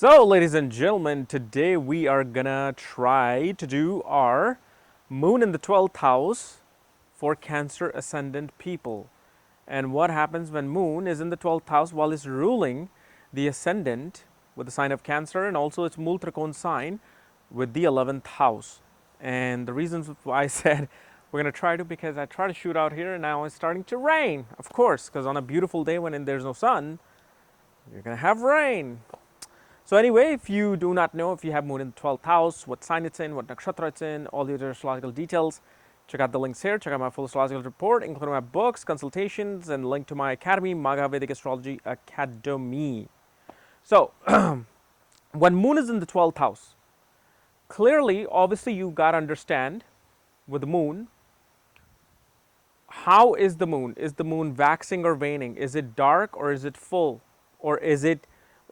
So, ladies and gentlemen, today we are gonna try to do our moon in the 12th house for Cancer ascendant people. And what happens when moon is in the 12th house while it's ruling the ascendant with the sign of Cancer and also its Mool Trikon sign with the 11th house. And the reasons why I said we're gonna try to, because I try to shoot out here and now it's starting to rain, of course, because on a beautiful day when there's no sun, you're gonna have rain. So anyway, if you do not know if you have moon in the 12th house, what sign it's in, what nakshatra it's in, all the other astrological details, check out the links here. Check out my full astrological report, including my books, consultations, and link to my academy, Maga Vedic Astrology Academy. So, when moon is in the 12th house, clearly, obviously, you got to understand with the moon, how is the moon? Is the moon waxing or waning? Is it dark or is it full? Or is it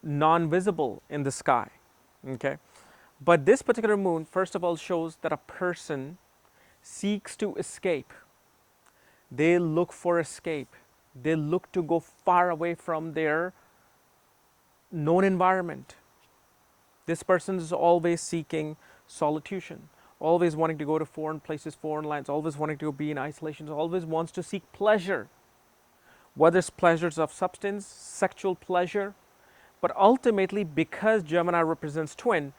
non-visible in the sky? Okay, but this particular moon first of all shows that a person seeks to escape. They look for escape. They look to go far away from their known environment. This person is always seeking solitude, always wanting to go to foreign places, foreign lands, always wanting to be in isolation, always wants to seek pleasure, whether it's pleasures of substance, sexual pleasure. But ultimately, because Gemini represents twin,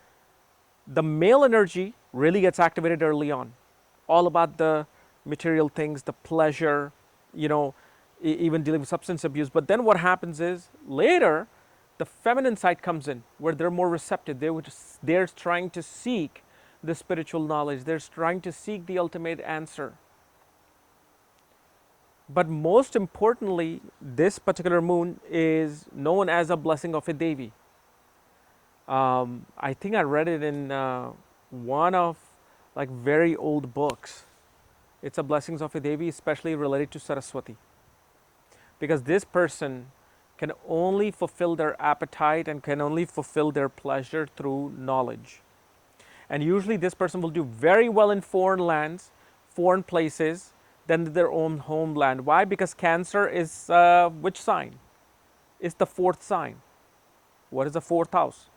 the male energy really gets activated early on. All about the material things, the pleasure, even dealing with substance abuse. But then what happens is later, the feminine side comes in where they're more receptive. They're trying to seek the spiritual knowledge. They're trying to seek the ultimate answer. But most importantly, this particular moon is known as a blessing of a Devi. I think I read it in one of very old books. It's a blessings of a Devi, especially related to Saraswati. Because this person can only fulfill their appetite and can only fulfill their pleasure through knowledge. And usually this person will do very well in foreign lands, foreign places, than their own homeland. Why? Because Cancer is which sign? It's the fourth sign. What is the fourth house?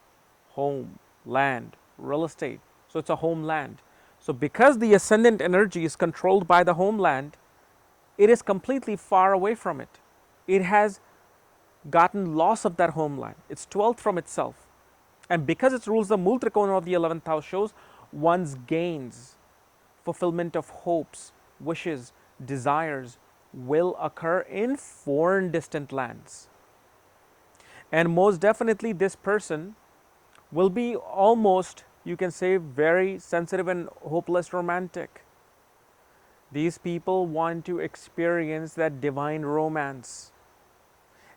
Home, land, real estate. So it's a homeland. So because the ascendant energy is controlled by the homeland, it is completely far away from it. It has gotten loss of that homeland. It's 12th from itself. And because it rules the Mool Trikona of the 11th house shows one's gains, fulfillment of hopes, wishes, desires will occur in foreign distant lands. And most definitely this person will be almost, you can say, very sensitive and hopeless romantic. These people want to experience that divine romance.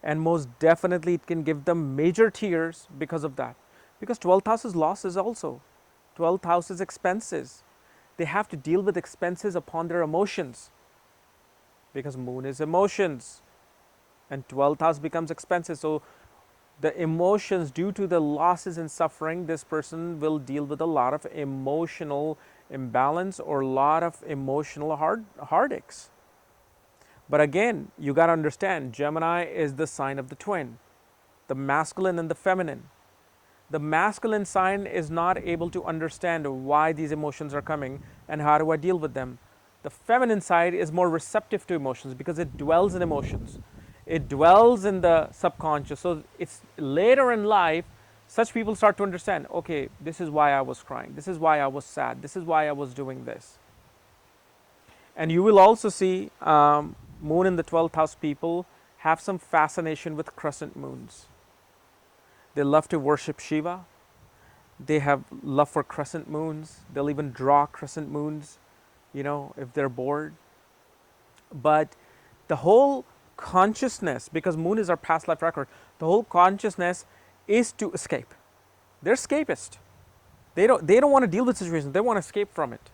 And most definitely it can give them major tears because of that. Because 12th house is losses also. 12th house is expenses. They have to deal with expenses upon their emotions. Because moon is emotions. And 12th house becomes expenses. So the emotions due to the losses and suffering, this person will deal with a lot of emotional imbalance or a lot of emotional heartaches. But again, you got to understand, Gemini is the sign of the twin, the masculine and the feminine. The masculine sign is not able to understand why these emotions are coming and how do I deal with them. The feminine side is more receptive to emotions because it dwells in emotions. It dwells in the subconscious. So it's later in life, such people start to understand, okay, this is why I was crying. This is why I was sad. This is why I was doing this. And you will also see moon in the 12th house people have some fascination with crescent moons. They love to worship Shiva. They have love for crescent moons. They'll even draw crescent moons, if they're bored. But the whole consciousness, because moon is our past life record, the whole consciousness is to escape. They're escapist. They don't want to deal with situations. They want to escape from it.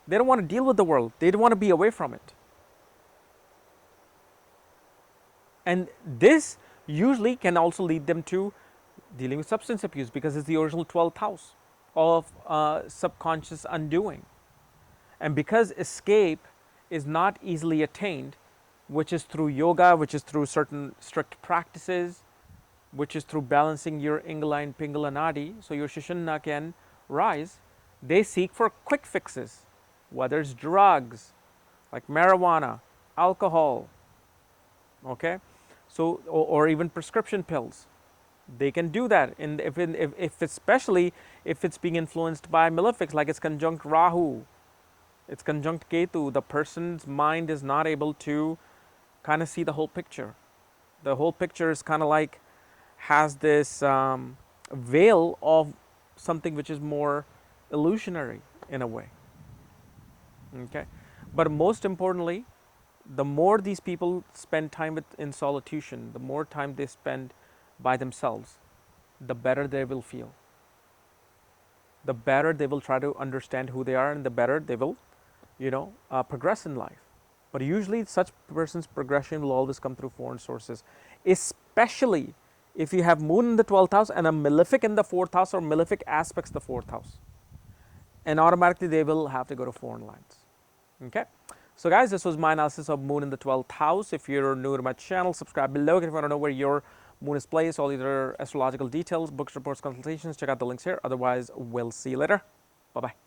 They don't want to deal with the world. They don't want to be away from it. And this usually can also lead them to dealing with substance abuse because it's the original 12th house of subconscious undoing. And because escape is not easily attained, which is through yoga, which is through certain strict practices, which is through balancing your Ingala and Pingala Nadi, so your Shishana can rise, they seek for quick fixes, whether it's drugs like marijuana, alcohol, okay, so or even prescription pills. They can do that, and if especially if it's being influenced by malefics, like it's conjunct Rahu, it's conjunct Ketu, the person's mind is not able to kind of see the whole picture. The whole picture is kind of like has this veil of something which is more illusionary in a way. Okay, but most importantly, the more these people spend time in solitude, the more time they spend by themselves, the better they will feel. The better they will try to understand who they are, and the better they will, progress in life. But usually, such person's progression will always come through foreign sources, especially if you have Moon in the 12th house and a malefic in the 4th house, or malefic aspects the 4th house, and automatically they will have to go to foreign lands. Okay. So guys, this was my analysis of Moon in the 12th house. If you're new to my channel, subscribe below. If you want to know where your Moon is placed, all other astrological details, books, reports, consultations, check out the links here. Otherwise, we'll see you later. Bye-bye.